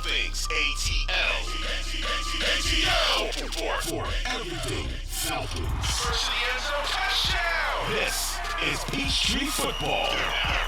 all things ATL. For everything Falcons. First to the end zone, touchdown. This is Peachtree Football.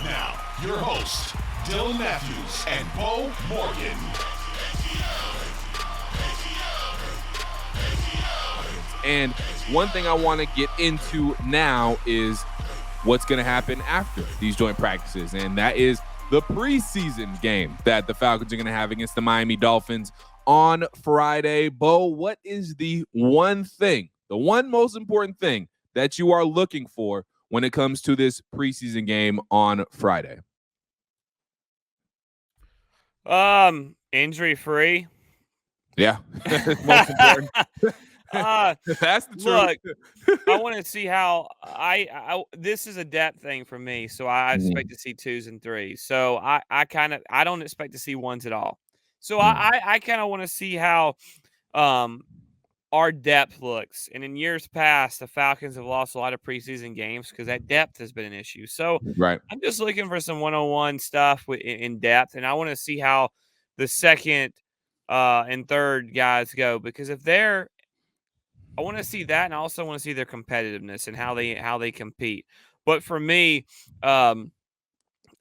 Now, your hosts, Dylan Matthews and Beau Morgan. And one thing I want to get into now is what's going to happen after these joint practices, and that is the preseason game that the Falcons are going to have against the Miami Dolphins on Friday. Beau, what is the one most important thing that you are looking for when it comes to this preseason game on Friday? Injury free. Yeah, most important. That's the truth. Look, I want to see how I this is a depth thing for me, so I expect to see 2s and 3s. So I don't expect to see 1s at all. So I kind of want to see how our depth looks. And in years past, the Falcons have lost a lot of preseason games because that depth has been an issue. So right. I'm just looking for some one-on-one stuff in depth, and I want to see how the second and third guys go, because I want to see that, and I also want to see their competitiveness and how they compete. But for me, I'm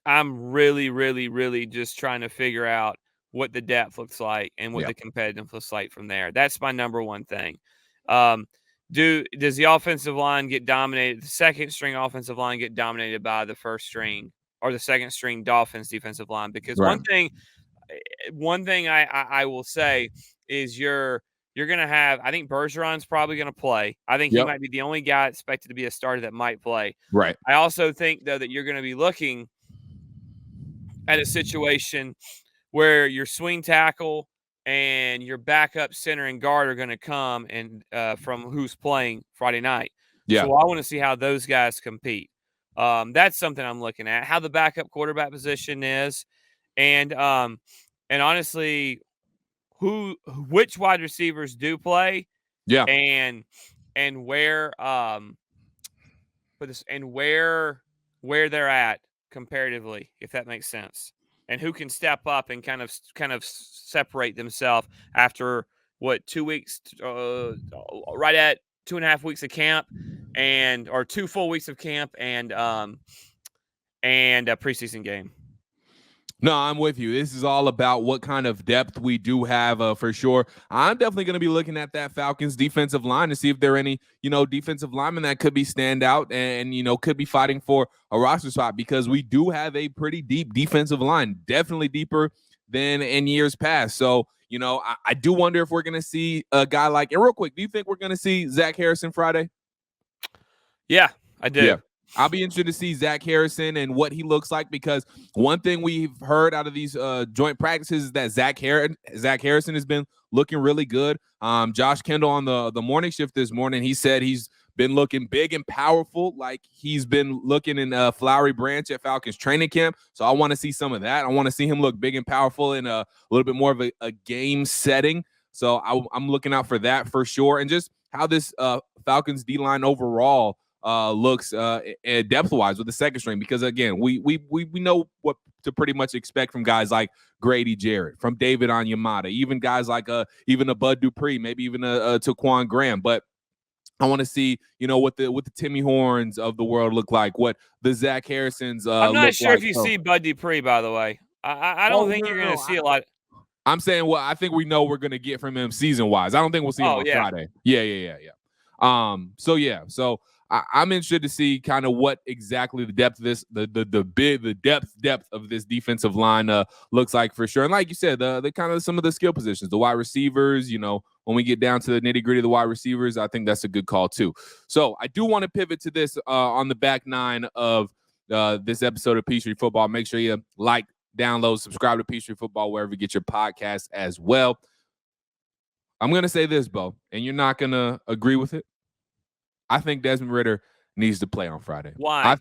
really, really, really just trying to figure out what the depth looks like and what the competitiveness looks like from there. That's my number one thing. Does the offensive line get dominated? The second string offensive line get dominated by the first string or the second string Dolphins defensive line? Because one thing I will say is you're going to have, I think Bergeron's probably going to play. I think he might be the only guy expected to be a starter that might play. Right. I also think, though, that you're going to be looking at a situation where your swing tackle and your backup center and guard are going to come and from who's playing Friday night. Yeah. So I want to see how those guys compete. That's something I'm looking at, how the backup quarterback position is. And honestly, which wide receivers do play, and where where they're at comparatively, if that makes sense, and who can step up and kind of separate themselves after 2 weeks, right at 2.5 weeks of camp, or 2 full weeks of camp, and a preseason game. No, I'm with you. This is all about what kind of depth we do have for sure. I'm definitely going to be looking at that Falcons defensive line to see if there are any, defensive linemen that could be stand out and, could be fighting for a roster spot, because we do have a pretty deep defensive line, definitely deeper than in years past. So, I do wonder if we're going to see a guy like, and real quick, do you think we're going to see Zach Harrison Friday? Yeah, I do. Yeah. I'll be interested to see Zach Harrison and what he looks like, because one thing we've heard out of these joint practices is that Zach Harrison has been looking really good. Josh Kendall on the morning shift this morning, he said he's been looking big and powerful, like he's been looking in Flowery Branch at Falcons training camp. So I want to see some of that. I want to see him look big and powerful in a little bit more of a game setting. So I'm looking out for that for sure. And just how this Falcons D-line overall looks depth-wise with the second string, because again, we know what to pretty much expect from guys like Grady Jarrett, from David Onyemata, even guys like even a Bud Dupree, maybe even a Taquan Graham. But I want to see, what the Timmy Horns of the world look like, what the Zach Harrisons I'm not sure like. if you see Bud Dupree, by the way. I don't think you're going to see a lot. I'm saying what I think we know we're going to get from him season-wise. I don't think we'll see him on Friday. Yeah. So I'm interested to see kind of what exactly the depth of this, the depth of this defensive line looks like for sure. And like you said, the kind of some of the skill positions, the wide receivers, when we get down to the nitty gritty of the wide receivers, I think that's a good call too. So I do want to pivot to this on the back nine of this episode of Peachtree Football. Make sure you like, download, subscribe to Peachtree Football wherever you get your podcasts as well. I'm going to say this, Beau, and you're not going to agree with it. I think Desmond Ridder needs to play on Friday. Why?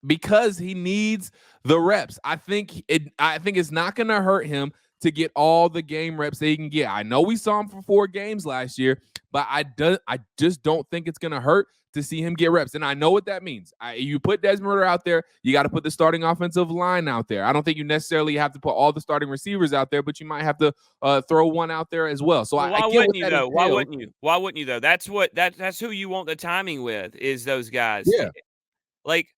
Because he needs the reps. I think it's not going to hurt him to get all the game reps that he can get. I know we saw him for 4 games last year, but I just don't think it's going to hurt to see him get reps. And I know what that means. You put Desmond Ridder out there, you got to put the starting offensive line out there. I don't think you necessarily have to put all the starting receivers out there, but you might have to throw one out there as well. So why wouldn't you though? Why wouldn't you? Why wouldn't you though? That's who you want the timing with, is those guys. Yeah. Like,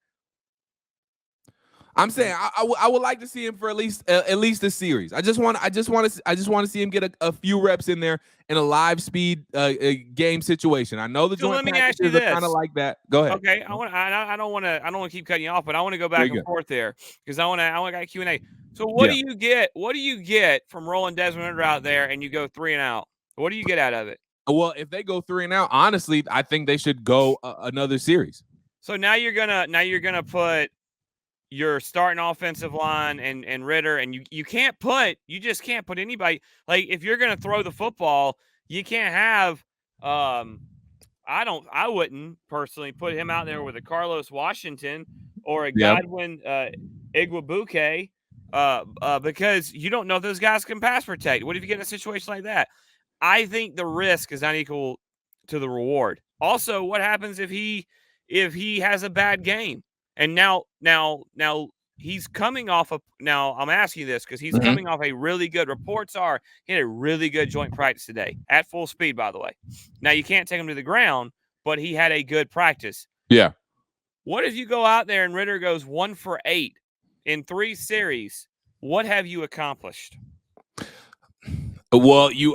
I'm saying I would like to see him for at least a series. I just want to see him get a few reps in there in a live speed game situation. I know the joint practices are kind of like that. Go ahead. Okay, I don't want to keep cutting you off, but I want to go back and forth there because I want to Q&A. So what do you get? What do you get from rolling Desmond Ridder out there and you go 3 and out? What do you get out of it? Well, if they go 3 and out, honestly, I think they should go another series. So now you're gonna put your starting offensive line and Ridder, and you just can't put anybody. Like, if you're going to throw the football, you can't have I wouldn't personally put him out there with a Carlos Washington or a Godwin Igwebuike because you don't know if those guys can pass protect. What if you get in a situation like that? I think the risk is not equal to the reward. Also, what happens if he has a bad game? And now he's coming off of – now I'm asking you this because he's coming off a really good – reports are he had a really good joint practice today at full speed, by the way. Now, you can't take him to the ground, but he had a good practice. Yeah. What if you go out there and Ridder goes 1 for 8 in 3 series? What have you accomplished? Well, you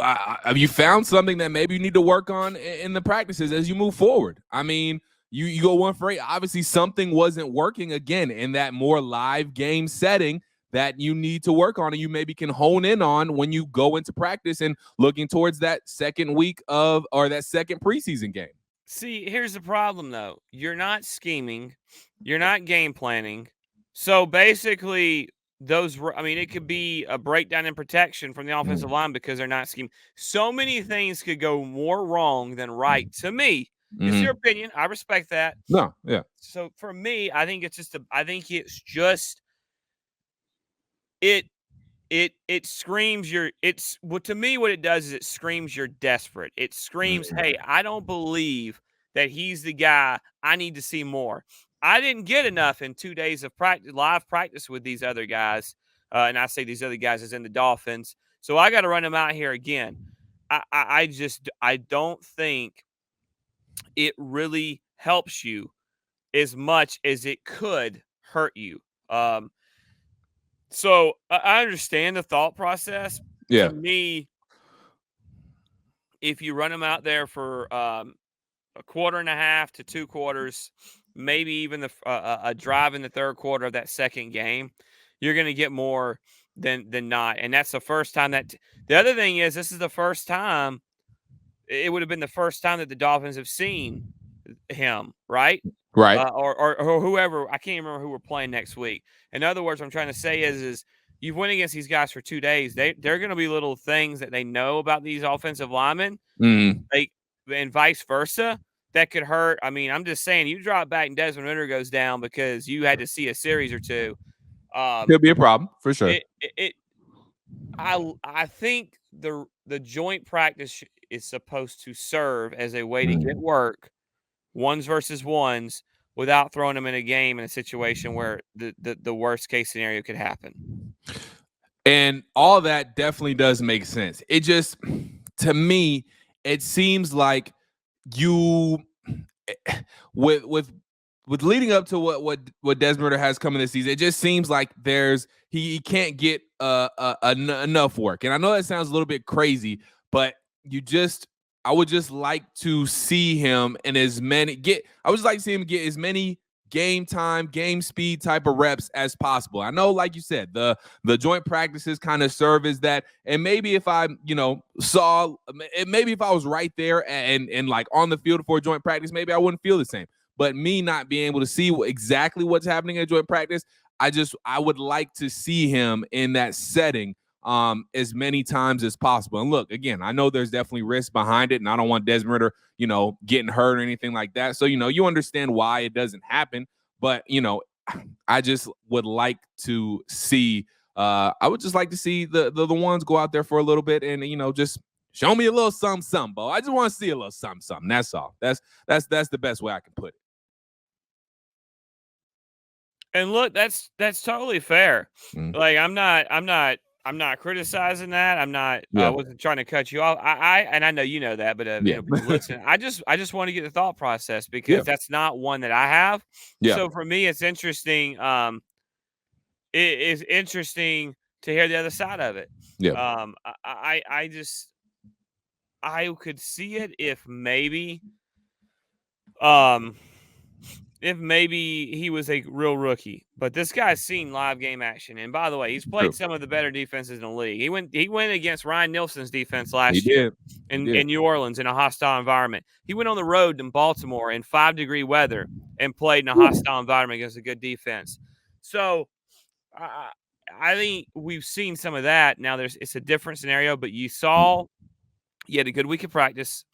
found something that maybe you need to work on in the practices as you move forward. I mean – You go 1 for 8. Obviously, something wasn't working again in that more live game setting that you need to work on, and you maybe can hone in on when you go into practice and looking towards that second week or that second preseason game. See, here's the problem, though. You're not scheming. You're not game planning. So basically, it could be a breakdown in protection from the offensive line because they're not scheming. So many things could go more wrong than right to me. It's your opinion. I respect that. No, yeah. So for me, I think it's just it screams to me what it does is it screams you're desperate. It screams, hey, I don't believe that he's the guy. I need to see more. I didn't get enough in 2 days of live practice with these other guys. And I say these other guys as in the Dolphins. So I got to run them out here again. I don't think it really helps you as much as it could hurt you. So I understand the thought process. Yeah. To me, if you run them out there for a quarter and a half to 2 quarters, maybe even a drive in the third quarter of that second game, you're going to get more than not. And that's the first time the other thing is this is the first time. It would have been the first time that the Dolphins have seen him, right? Right. Or whoever. I can't remember who we're playing next week. In other words, what I'm trying to say is you've went against these guys for 2 days. They're going to be little things that they know about these offensive linemen, and vice versa, that could hurt. I mean, I'm just saying, you drop back and Desmond Ridder goes down because you had to see a series or two. Could be a problem for sure. I think the joint practice is supposed to serve as a way to get work, ones versus ones, without throwing them in a game in a situation where the worst case scenario could happen. And all that definitely does make sense. It just, to me, it seems like you with leading up to what Desmond Ridder has coming this season, it just seems like he can't get enough work. And I know that sounds a little bit crazy, but I would just like to see him get as many game time, game speed type of reps as possible. I know, like you said, the joint practices kind of serve as that. And maybe if I, maybe if I was right there and like on the field for a joint practice, maybe I wouldn't feel the same. But me not being able to see exactly what's happening in joint practice, I would like to see him in that setting as many times as possible. And look, again, I know there's definitely risk behind it, and I don't want Desmond Ridder, getting hurt or anything like that. So, you understand why it doesn't happen. But, I just would like to see I would just like to see the ones go out there for a little bit and, just Show me a little something, Beau. I just want to see a little something. That's all. That's the best way I can put it. And look, that's totally fair. Mm. Like I'm not criticizing that. I'm not. Yeah. Wasn't trying to cut you off. I know you know that, but listen. I just want to get the thought process because that's not one that I have. Yeah. So for me, it's interesting. It is interesting to hear the other side of it. Yeah. I could see it if maybe he was a real rookie, but this guy's seen live game action. And by the way, he's played some of the better defenses in the league. He went against Ryan Nielsen's defense last year in New Orleans in a hostile environment. He went on the road in Baltimore in 5-degree weather and played in a hostile environment against a good defense. So I think we've seen some of that. Now it's a different scenario, but you had a good week of practice.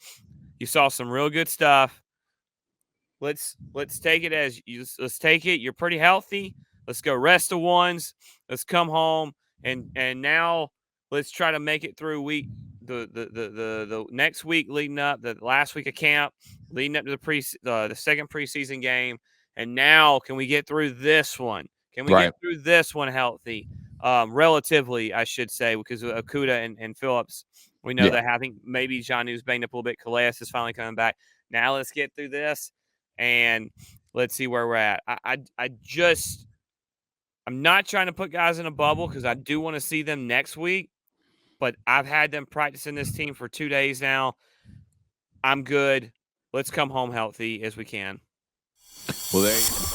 You saw some real good stuff. Let's take it let's take it. You're pretty healthy. Let's go rest the ones. Let's come home and now let's try to make it through the next week leading up, the last week of camp, leading up to the second preseason game. And now can we get through this one? Can we get through this one healthy? Relatively, I should say, because of Okudah and Phillips. We know that I think maybe Jonnu's banged up a little bit. Calais is finally coming back. Now let's get through this. And let's see where we're at. I'm not trying to put guys in a bubble because I do want to see them next week, but I've had them practicing this team for 2 days now. I'm good. Let's come home healthy as we can. Well, there you go.